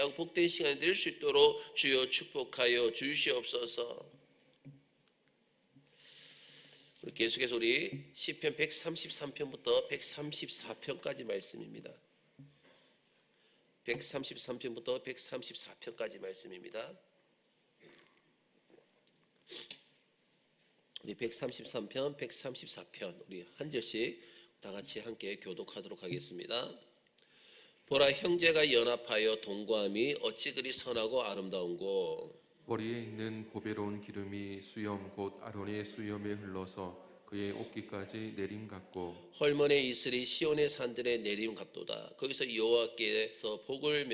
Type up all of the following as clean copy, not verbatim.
귀하고 복된 시간이 될 수 있도록 주여 축복하여 주시옵소서. 우리 계속해서 우리 시편 133편부터 134편까지 말씀입니다. 133편부터 134편까지 말씀입니다. 우리 133편, 134편 우리 한 절씩 다 같이 함께 교독하도록 하겠습니다. 보라, 형제가 연합하여 동거함이 어찌 그리 선하고 아름다운고. 머리에 있는 보배로운 기름이 수염 곧 아론의 수염에 흘러서 그의 옷깃까지 내림 같고, 헐몬의 이슬이 시온의 산들에 내림 같도다. 거기서 여호와께서 복을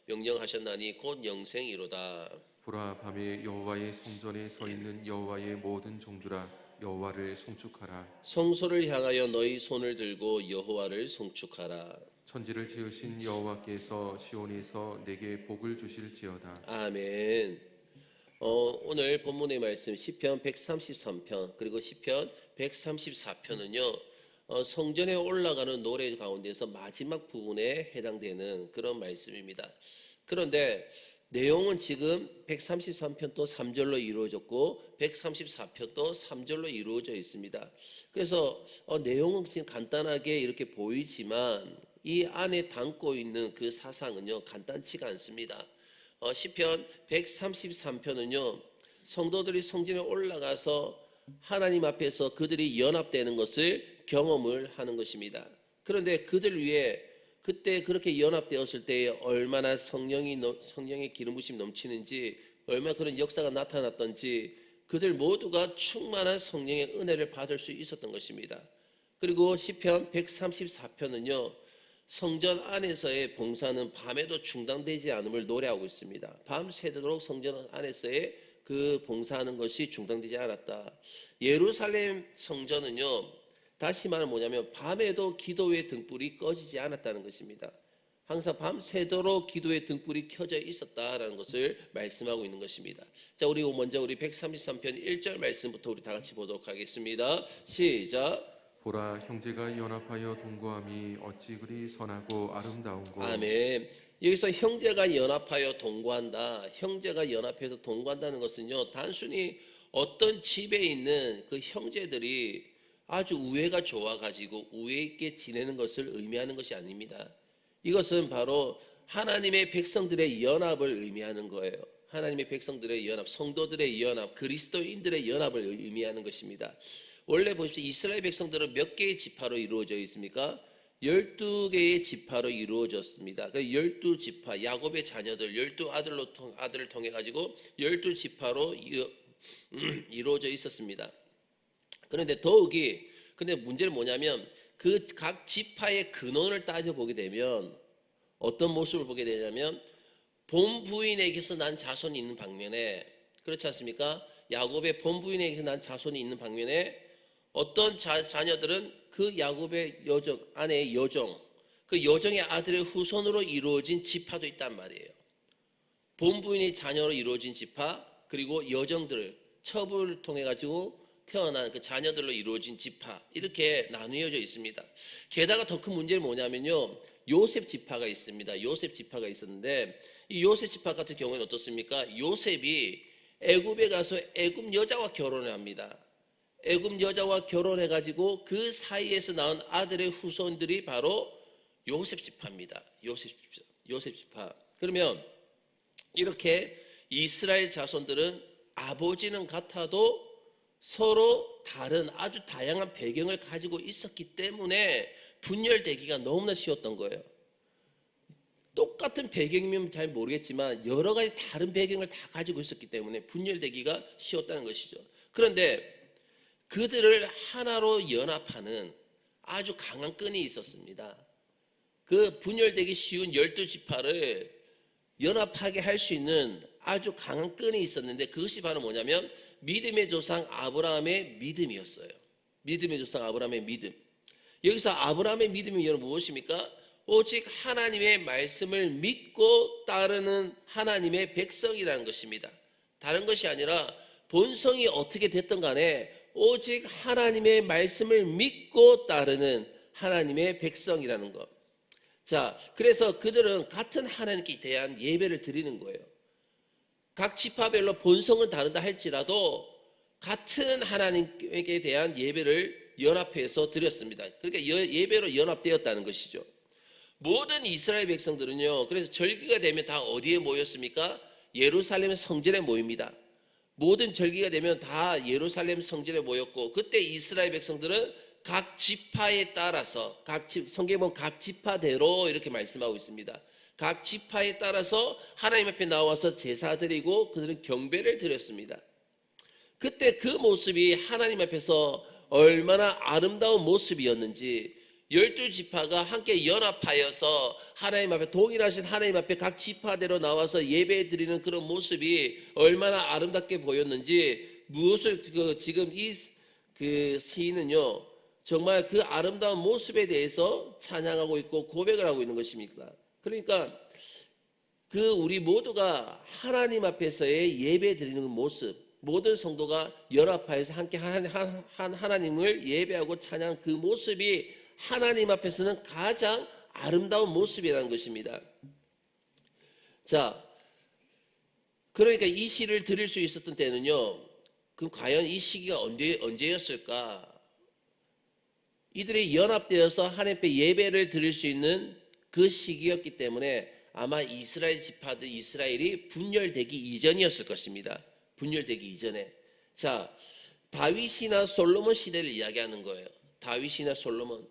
명령하셨나니 곧 영생이로다. 보라, 밤에 여호와의 성전에 서 있는 여호와의 모든 종들아, 여호와를 송축하라. 성소를 향하여 너희 손을 들고 여호와를 송축하라. 천지를 지으신 여호와께서 시온에서 내게 복을 주실지어다. 아멘. 오늘 본문의 말씀 시편 133편 그리고 시편 134편은요 성전에 올라가는 노래 가운데서 마지막 부분에 해당되는 그런 말씀입니다. 그런데 내용은 지금 133편도 3절로 이루어졌고 134편도 3절로 이루어져 있습니다. 그래서 내용은 지금 간단하게 이렇게 보이지만 이 안에 담고 있는 그 사상은요 간단치가 않습니다. 시편 133편은요 성도들이 성전에 올라가서 하나님 앞에서 그들이 연합되는 것을 경험을 하는 것입니다. 그런데 그들 위해 그때 그렇게 연합되었을 때에 얼마나 성령의 기름 부심이 넘치는지, 얼마나 그런 역사가 나타났던지 그들 모두가 충만한 성령의 은혜를 받을 수 있었던 것입니다. 그리고 시편 134편은요 성전 안에서의 봉사는 밤에도 중단되지 않음을 노래하고 있습니다. 밤새도록 성전 안에서의 그 봉사하는 것이 중단되지 않았다. 예루살렘 성전은요 다시 말하면 뭐냐면 밤에도 기도의 등불이 꺼지지 않았다는 것입니다. 항상 밤새도록 기도의 등불이 켜져 있었다라는 것을 말씀하고 있는 것입니다. 자, 우리 먼저 우리 133편 1절 말씀부터 우리 다 같이 보도록 하겠습니다. 시작. 보라, 형제가 연합하여 동거함이 어찌 그리 선하고 아름다운고. 아멘. 여기서 형제가 연합하여 동거한다. 형제가 연합해서 동거한다는 것은요 단순히 어떤 집에 있는 그 형제들이 아주 우애가 좋아가지고 우애 있게 지내는 것을 의미하는 것이 아닙니다. 이것은 바로 하나님의 백성들의 연합을 의미하는 거예요. 하나님의 백성들의 연합, 성도들의 연합, 그리스도인들의 연합을 의미하는 것입니다. 원래 보십시오. 이스라엘 백성들은 몇 개의 지파로 이루어져 있습니까? 12개의 지파로 이루어졌습니다. 그 12지파, 야곱의 자녀들 12아들을 통해 가지고 12지파로 이루어져 있었습니다. 그런데 더욱이 근데 문제는 뭐냐면 그 각 지파의 근원을 따져보게 되면 어떤 모습을 보게 되냐면 본부인에게서 난 자손이 있는 방면에, 그렇지 않습니까? 야곱의 본부인에게서 난 자손이 있는 방면에 어떤 자녀들은 그 야곱의 여정, 아내의 여정, 그 여정의 아들의 후손으로 이루어진 지파도 있단 말이에요. 본부인의 자녀로 이루어진 지파, 그리고 여정들, 첩을 통해 가지고 태어난 그 자녀들로 이루어진 지파, 이렇게 나누어져 있습니다. 게다가 더 큰 문제는 뭐냐면요, 요셉 지파가 있습니다. 요셉 지파가 있었는데 이 요셉 지파 같은 경우에는 어떻습니까? 요셉이 애굽에 가서 애굽 여자와 결혼을 합니다. 애굽 여자와 결혼해가지고 그 사이에서 낳은 아들의 후손들이 바로 요셉 지파입니다. 요셉 지파. 그러면 이렇게 이스라엘 자손들은 아버지는 같아도 서로 다른 아주 다양한 배경을 가지고 있었기 때문에 분열되기가 너무나 쉬웠던 거예요. 똑같은 배경이면 잘 모르겠지만 여러 가지 다른 배경을 다 가지고 있었기 때문에 분열되기가 쉬웠다는 것이죠. 그런데 그들을 하나로 연합하는 아주 강한 끈이 있었습니다. 그 분열되기 쉬운 12지파를 연합하게 할 수 있는 아주 강한 끈이 있었는데 그것이 바로 뭐냐면 믿음의 조상 아브라함의 믿음이었어요. 믿음의 조상 아브라함의 믿음. 여기서 아브라함의 믿음이 여러분 무엇입니까? 오직 하나님의 말씀을 믿고 따르는 하나님의 백성이라는 것입니다. 다른 것이 아니라 본성이 어떻게 됐든 간에 오직 하나님의 말씀을 믿고 따르는 하나님의 백성이라는 것. 자, 그래서 그들은 같은 하나님께 대한 예배를 드리는 거예요. 각 지파별로 본성은 다르다 할지라도 같은 하나님께 대한 예배를 연합해서 드렸습니다. 그러니까 예배로 연합되었다는 것이죠. 모든 이스라엘 백성들은요, 그래서 절기가 되면 다 어디에 모였습니까? 예루살렘 성전에 모입니다. 모든 절기가 되면 다 예루살렘 성전에 모였고, 그때 이스라엘 백성들은 각 지파에 따라서 성경에 보면 각 지파대로 이렇게 말씀하고 있습니다. 각 지파에 따라서 하나님 앞에 나와서 제사 드리고 그들은 경배를 드렸습니다. 그때 그 모습이 하나님 앞에서 얼마나 아름다운 모습이었는지, 12지파가 함께 연합하여서 하나님 앞에 동일하신 하나님 앞에 각 지파대로 나와서 예배 드리는 그런 모습이 얼마나 아름답게 보였는지, 무엇을 지금 이 시인은요 정말 그 아름다운 모습에 대해서 찬양하고 있고 고백을 하고 있는 것입니다. 그러니까 우리 모두가 하나님 앞에서의 예배 드리는 모습, 모든 성도가 연합하여서 함께 하나님을 예배하고 찬양하는 그 모습이 하나님 앞에서는 가장 아름다운 모습이라는 것입니다. 자, 그러니까 이 시를 드릴 수 있었던 때는요, 그럼 과연 이 시기가 언제였을까? 이들이 연합되어서 하나님 앞에 예배를 드릴 수 있는 그 시기였기 때문에 아마 이스라엘 지파들, 이스라엘이 분열되기 이전이었을 것입니다. 분열되기 이전에. 자, 다윗이나 솔로몬 시대를 이야기하는 거예요. 다윗이나 솔로몬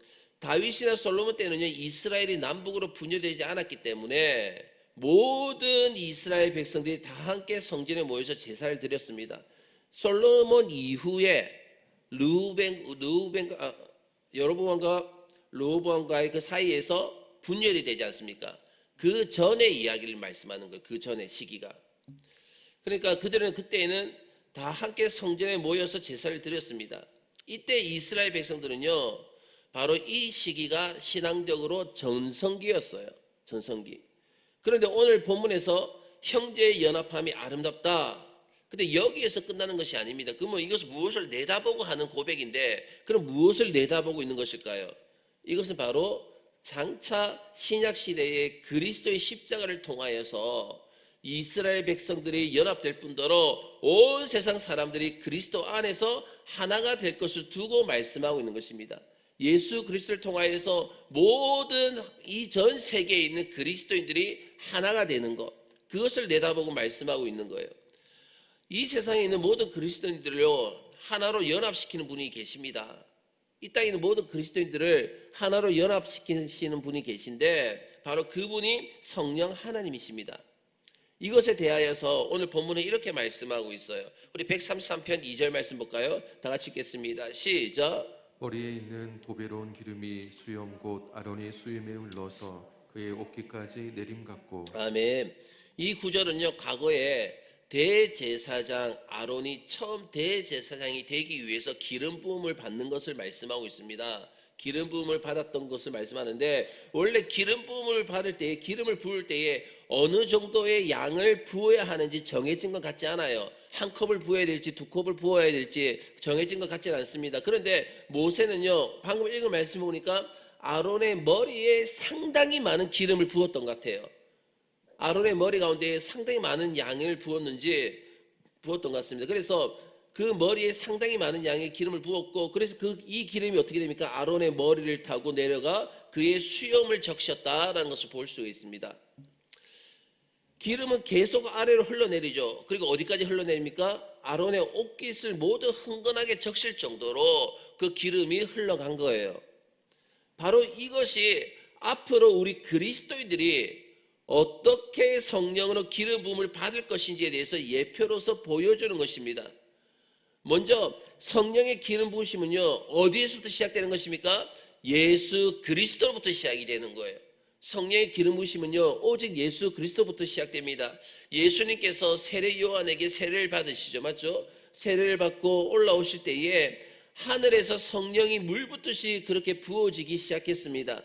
때는요, 이스라엘이 남북으로 분열되지 않았기 때문에 모든 이스라엘 백성들이 다 함께 성전에 모여서 제사를 드렸습니다. 솔로몬 이후에 여로보암과 르호보암과의 그 사이에서 분열이 되지 않습니까? 그 전의 이야기를 말씀하는 거예요. 그 전의 시기가. 그러니까 그들은 그때에는 다 함께 성전에 모여서 제사를 드렸습니다. 이때 이스라엘 백성들은요, 바로 이 시기가 신앙적으로 전성기였어요. 전성기. 그런데 오늘 본문에서 형제의 연합함이 아름답다. 근데 여기에서 끝나는 것이 아닙니다. 그러면 이것은 무엇을 내다보고 하는 고백인데, 그럼 무엇을 내다보고 있는 것일까요? 이것은 바로 장차 신약 시대의 그리스도의 십자가를 통하여서 이스라엘 백성들이 연합될 뿐더러 온 세상 사람들이 그리스도 안에서 하나가 될 것을 두고 말씀하고 있는 것입니다. 예수 그리스도를 통하여서 모든 이 전 세계에 있는 그리스도인들이 하나가 되는 것, 그것을 내다보고 말씀하고 있는 거예요. 이 세상에 있는 모든 그리스도인들을요 하나로 연합시키는 분이 계십니다. 이 땅에 있는 모든 그리스도인들을 하나로 연합시키시는 분이 계신데 바로 그분이 성령 하나님이십니다. 이것에 대하여서 오늘 본문에 이렇게 말씀하고 있어요. 우리 133편 2절 말씀 볼까요? 다 같이 읽겠습니다. 시작. 머리에 있는 보배로운 기름이 수염 곧 아론의 수염에 흘러서 그의 옷깃까지 내림 같고. 아멘. 이 구절은요 과거에 대제사장 아론이 처음 대제사장이 되기 위해서 기름 부음을 받는 것을 말씀하고 있습니다. 기름 부음을 받았던 것을 말씀하는데, 원래 기름 부음을 받을 때에, 기름을 부을 때에 어느 정도의 양을 부어야 하는지 정해진 것 같지 않아요. 한 컵을 부어야 될지 두 컵을 부어야 될지 정해진 것 같지는 않습니다. 그런데 모세는요 방금 읽은 말씀 보니까 아론의 머리에 상당히 많은 기름을 부었던 것 같아요. 아론의 머리 가운데 상당히 많은 양을 부었던 것 같습니다. 그래서 그 머리에 상당히 많은 양의 기름을 부었고, 그래서 이 기름이 어떻게 됩니까? 아론의 머리를 타고 내려가 그의 수염을 적셨다라는 것을 볼 수 있습니다. 기름은 계속 아래로 흘러내리죠. 그리고 어디까지 흘러내립니까? 아론의 옷깃을 모두 흥건하게 적실 정도로 그 기름이 흘러간 거예요. 바로 이것이 앞으로 우리 그리스도인들이 어떻게 성령으로 기름 부음을 받을 것인지에 대해서 예표로서 보여주는 것입니다. 먼저 성령의 기름 부으심은요 어디에서부터 시작되는 것입니까? 예수 그리스도로부터 시작이 되는 거예요. 성령의 기름 부으심은요 오직 예수 그리스도부터 시작됩니다. 예수님께서 세례 요한에게 세례를 받으시죠, 맞죠? 세례를 받고 올라오실 때에 하늘에서 성령이 물 붓듯이 그렇게 부어지기 시작했습니다.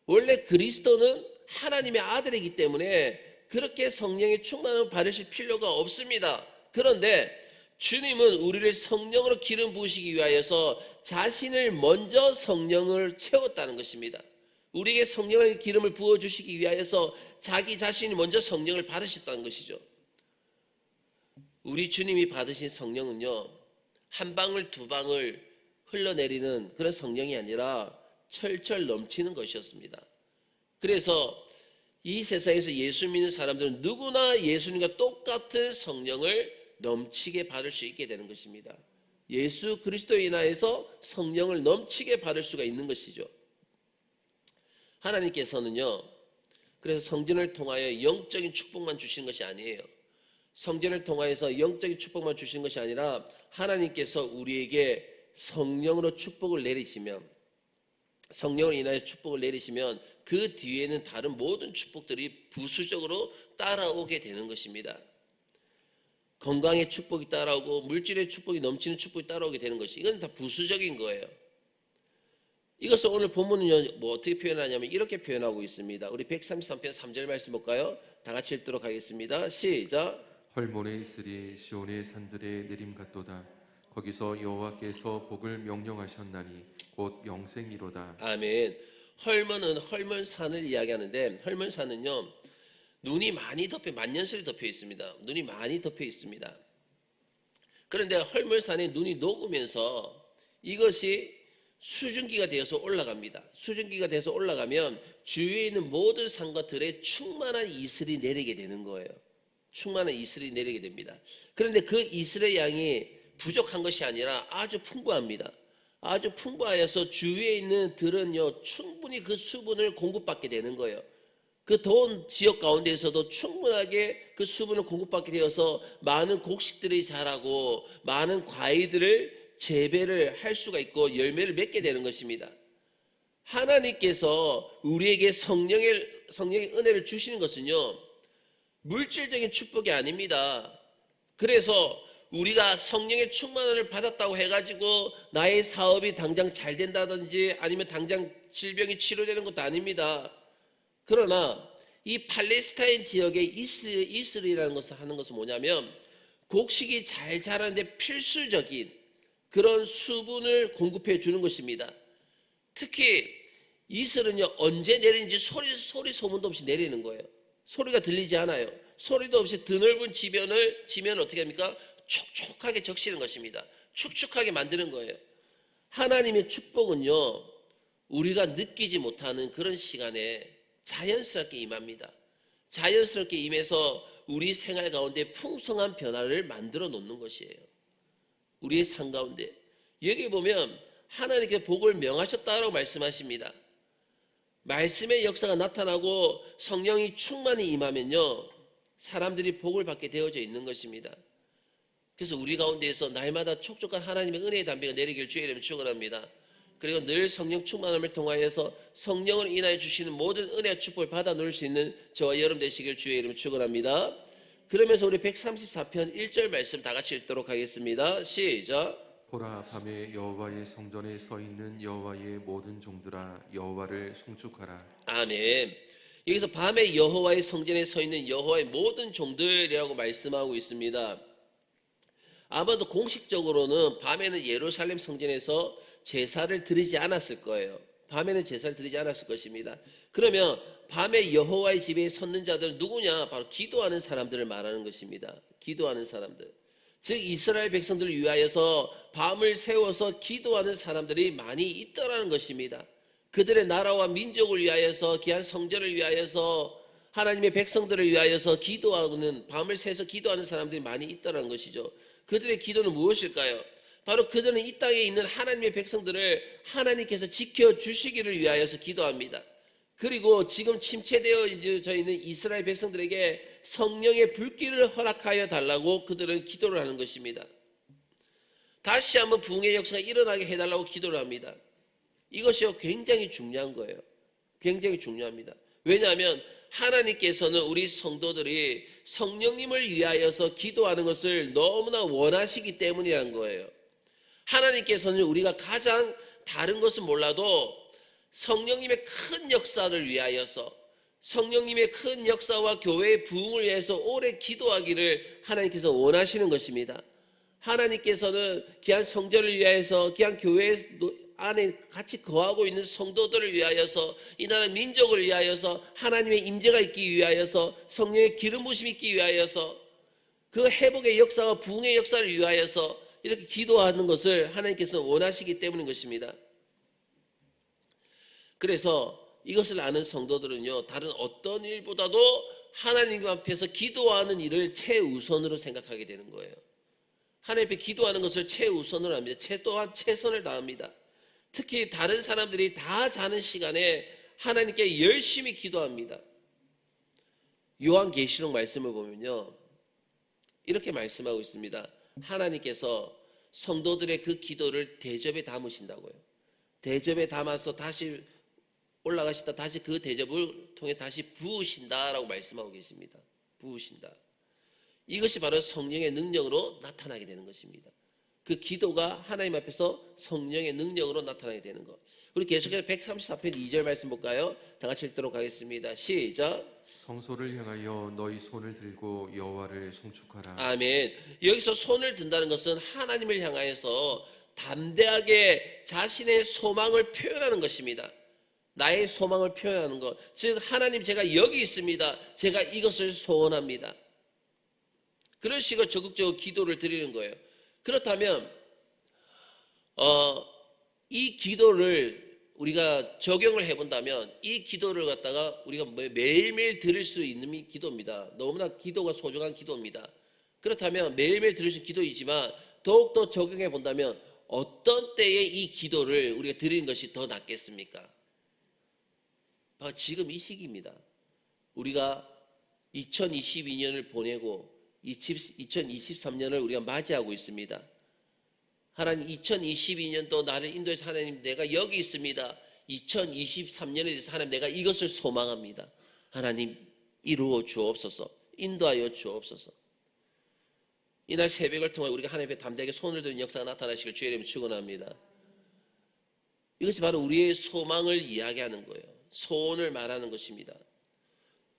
원래 그리스도는 하나님의 아들이기 때문에 그렇게 성령의 충만을 받으실 필요가 없습니다. 그런데 주님은 우리를 성령으로 기름 부으시기 위하여서 자신을 먼저 성령을 채웠다는 것입니다. 우리에게 성령의 기름을 부어주시기 위하여서 자기 자신이 먼저 성령을 받으셨다는 것이죠. 우리 주님이 받으신 성령은요, 한 방울 두 방울 흘러내리는 그런 성령이 아니라 철철 넘치는 것이었습니다. 그래서 이 세상에서 예수 믿는 사람들은 누구나 예수님과 똑같은 성령을 넘치게 받을 수 있게 되는 것입니다. 예수 그리스도에 인하여서 성령을 넘치게 받을 수가 있는 것이죠. 하나님께서는요, 그래서 성전을 통하여 영적인 축복만 주시는 것이 아니에요. 성전을 통하여서 영적인 축복만 주시는 것이 아니라 하나님께서 우리에게 성령으로 축복을 내리시면, 성령을 인하여 축복을 내리시면 그 뒤에는 다른 모든 축복들이 부수적으로 따라오게 되는 것입니다. 건강의 축복이 따라오고 물질의 축복이 넘치는 축복이 따라오게 되는 것이, 이건 다 부수적인 거예요. 이것을 오늘 본문은 뭐 어떻게 표현하냐면 이렇게 표현하고 있습니다. 우리 133편 3절 말씀 볼까요? 다 같이 읽도록 하겠습니다. 시작. 헐몬에 있으리 시온의 산들의 내림 같도다. 거기서 여호와께서 복을 명령하셨나니 곧 영생이로다. 아멘. 헐몬은 헐몬산을 이야기하는데, 헐몬산은요 눈이 많이 덮여, 만년설이 덮여 있습니다. 눈이 많이 덮여 있습니다. 그런데 헐몬산에 눈이 녹으면서 이것이 수증기가 되어서 올라갑니다. 수증기가 돼서 올라가면 주위에 있는 모든 산과 들에 충만한 이슬이 내리게 되는 거예요. 충만한 이슬이 내리게 됩니다. 그런데 그 이슬의 양이 부족한 것이 아니라 아주 풍부합니다. 아주 풍부하여서 주위에 있는 들은요 충분히 그 수분을 공급받게 되는 거예요. 그 더운 지역 가운데에서도 충분하게 그 수분을 공급받게 되어서 많은 곡식들이 자라고 많은 과일들을 재배를 할 수가 있고 열매를 맺게 되는 것입니다. 하나님께서 우리에게 성령의 은혜를 주시는 것은요 물질적인 축복이 아닙니다. 그래서 우리가 성령의 충만을 받았다고 해가지고 나의 사업이 당장 잘 된다든지 아니면 당장 질병이 치료되는 것도 아닙니다. 그러나 이 팔레스타인 지역의 이스라엘이라는 것을 하는 것은 뭐냐면 곡식이 잘 자라는데 필수적인 그런 수분을 공급해 주는 것입니다. 특히 이슬은요 언제 내리는지 소리 소문도 없이 내리는 거예요. 소리가 들리지 않아요. 소리도 없이 드넓은 지면을 어떻게 합니까? 촉촉하게 적시는 것입니다. 축축하게 만드는 거예요. 하나님의 축복은요 우리가 느끼지 못하는 그런 시간에 자연스럽게 임합니다. 자연스럽게 임해서 우리 생활 가운데 풍성한 변화를 만들어 놓는 것이에요. 우리의 삶 가운데 여기 보면 하나님께서 복을 명하셨다라고 말씀하십니다. 말씀의 역사가 나타나고 성령이 충만히 임하면요 사람들이 복을 받게 되어져 있는 것입니다. 그래서 우리 가운데에서 날마다 촉촉한 하나님의 은혜의 담비가 내리길 주의 이름으로 축원합니다. 그리고 늘 성령 충만함을 통하여서 성령을 인하여 주시는 모든 은혜와 축복을 받아 누릴 수 있는 저와 여러분 되시길 주의 이름으로 축원합니다. 그러면서 우리 134편 1절 말씀 다 같이 읽도록 하겠습니다. 시작. 보라, 밤에 여호와의 성전에 서 있는 여호와의 모든 종들아 여호와를 송축하라. 아멘. 여기서 밤에 여호와의 성전에 서 있는 여호와의 모든 종들이라고 말씀하고 있습니다. 아마도 공식적으로는 밤에는 예루살렘 성전에서 제사를 드리지 않았을 거예요. 밤에는 제사를 드리지 않았을 것입니다. 그러면 밤에 여호와의 집에 섰는 자들은 누구냐? 바로 기도하는 사람들을 말하는 것입니다. 기도하는 사람들. 즉 이스라엘 백성들을 위하여서 밤을 세워서 기도하는 사람들이 많이 있더라는 것입니다. 그들의 나라와 민족을 위하여서 귀한 성전을 위하여서 하나님의 백성들을 위하여서 기도하는 밤을 새서 기도하는 사람들이 많이 있더라는 것이죠. 그들의 기도는 무엇일까요? 바로 그들은 이 땅에 있는 하나님의 백성들을 하나님께서 지켜주시기를 위하여서 기도합니다. 그리고 지금 침체되어 있는 이스라엘 백성들에게 성령의 불길을 허락하여 달라고 그들은 기도를 하는 것입니다. 다시 한번 부흥의 역사가 일어나게 해달라고 기도를 합니다. 이것이 굉장히 중요한 거예요. 굉장히 중요합니다. 왜냐하면 하나님께서는 우리 성도들이 성령님을 위하여서 기도하는 것을 너무나 원하시기 때문이라는 거예요. 하나님께서는 우리가 가장 다른 것은 몰라도 성령님의 큰 역사를 위하여서 성령님의 큰 역사와 교회의 부흥을 위해서 오래 기도하기를 하나님께서 원하시는 것입니다. 하나님께서는 귀한 성전을 위하여서 귀한 교회 안에 같이 거하고 있는 성도들을 위하여서, 이 나라 민족을 위하여서, 하나님의 임재가 있기 위하여서, 성령의 기름 부심이 있기 위하여서, 그 회복의 역사와 부흥의 역사를 위하여서 이렇게 기도하는 것을 하나님께서는 원하시기 때문인 것입니다. 그래서 이것을 아는 성도들은요, 다른 어떤 일보다도 하나님 앞에서 기도하는 일을 최우선으로 생각하게 되는 거예요. 하나님 앞에 기도하는 것을 최우선으로 합니다. 또한 최선을 다합니다. 특히 다른 사람들이 다 자는 시간에 하나님께 열심히 기도합니다. 요한계시록 말씀을 보면요, 이렇게 말씀하고 있습니다. 하나님께서 성도들의 그 기도를 대접에 담으신다고요. 대접에 담아서 다시 올라가시다 다시 그 대접을 통해 다시 부으신다라고 말씀하고 계십니다. 부으신다. 이것이 바로 성령의 능력으로 나타나게 되는 것입니다. 그 기도가 하나님 앞에서 성령의 능력으로 나타나게 되는 것. 우리 계속해서 134편 2절 말씀 볼까요? 다 같이 읽도록 하겠습니다. 시작. 성소를 향하여 너희 손을 들고 여호와를 송축하라. 아멘. 여기서 손을 든다는 것은 하나님을 향하여서 담대하게 자신의 소망을 표현하는 것입니다. 나의 소망을 표현하는 것. 즉 하나님, 제가 여기 있습니다. 제가 이것을 소원합니다. 그런 식으로 적극적으로 기도를 드리는 거예요. 그렇다면 이 기도를 우리가 적용을 해본다면, 이 기도를 갖다가 우리가 매일매일 드릴 수 있는 이 기도입니다. 너무나 기도가 소중한 기도입니다. 그렇다면 매일매일 드릴 수 있는 기도이지만 더욱더 적용해 본다면 어떤 때에 이 기도를 우리가 드리는 것이 더 낫겠습니까? 바로 지금 이 시기입니다. 우리가 2022년을 보내고 2023년을 우리가 맞이하고 있습니다. 하나님, 2022년도 나를 인도해서 하나님, 내가 여기 있습니다. 2023년에 대해서 하나님, 내가 이것을 소망합니다. 하나님, 이루어 주옵소서. 인도하여 주옵소서. 이날 새벽을 통해 우리가 하나님 앞에 담대하게 손을 드는 역사가 나타나시길 주의 이름으로 축원합니다. 이것이 바로 우리의 소망을 이야기하는 거예요. 소원을 말하는 것입니다.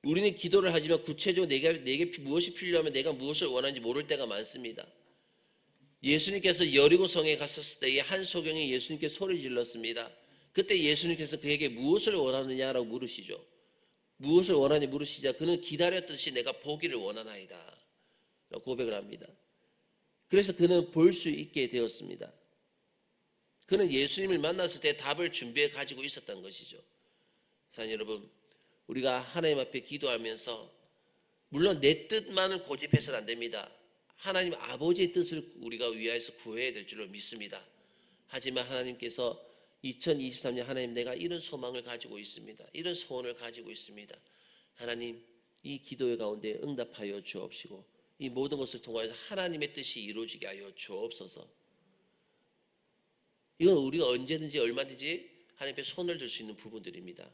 우리는 기도를 하지만 구체적으로 내게 무엇이 필요하면 내가 무엇을 원하는지 모를 때가 많습니다. 예수님께서 여리고성에 갔었을 때에 한 소경이 예수님께 소리 질렀습니다. 그때 예수님께서 그에게 무엇을 원하느냐라고 물으시죠. 무엇을 원하냐 물으시자 그는 기다렸듯이 내가 보기를 원하나이다 라고 고백을 합니다. 그래서 그는 볼 수 있게 되었습니다. 그는 예수님을 만났을 때 답을 준비해 가지고 있었던 것이죠. 사랑하는 여러분, 우리가 하나님 앞에 기도하면서 물론 내 뜻만을 고집해서는 안 됩니다. 하나님 아버지의 뜻을 우리가 위하여서 구해야 될 줄로 믿습니다. 하지만 하나님께서 2023년 하나님, 내가 이런 소망을 가지고 있습니다. 이런 소원을 가지고 있습니다. 하나님, 이 기도의 가운데 응답하여 주옵시고 이 모든 것을 통하여서 하나님의 뜻이 이루어지게 하여 주옵소서. 이건 우리가 언제든지 얼마든지 하나님 앞에 손을 들 수 있는 부분들입니다.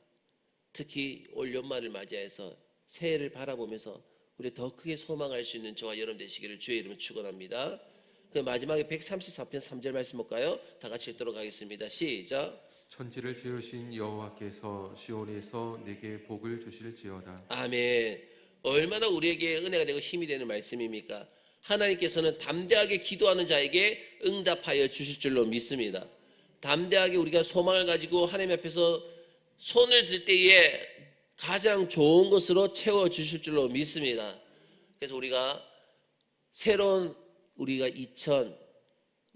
특히 올 연말을 맞이해서 새해를 바라보면서 우리 더 크게 소망할 수 있는 저와 여러분 되시기를 주의 이름으로 축원합니다. 그 마지막에 134편 3절 말씀 볼까요? 다 같이 읽도록 하겠습니다. 시작. 천지를 지으신 여호와께서 시온에서 내게 복을 주실지어다. 아멘. 얼마나 우리에게 은혜가 되고 힘이 되는 말씀입니까? 하나님께서는 담대하게 기도하는 자에게 응답하여 주실 줄로 믿습니다. 담대하게 우리가 소망을 가지고 하나님 앞에서 손을 들 때에 가장 좋은 것으로 채워주실 줄로 믿습니다. 그래서 우리가 새로운 우리가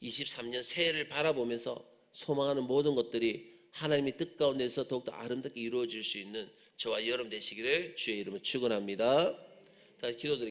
2023년 새해를 바라보면서 소망하는 모든 것들이 하나님의 뜻 가운데서 더욱더 아름답게 이루어질 수 있는 저와 여러분 되시기를 주의 이름으로 축원합니다. 다시 기도드리겠습니다.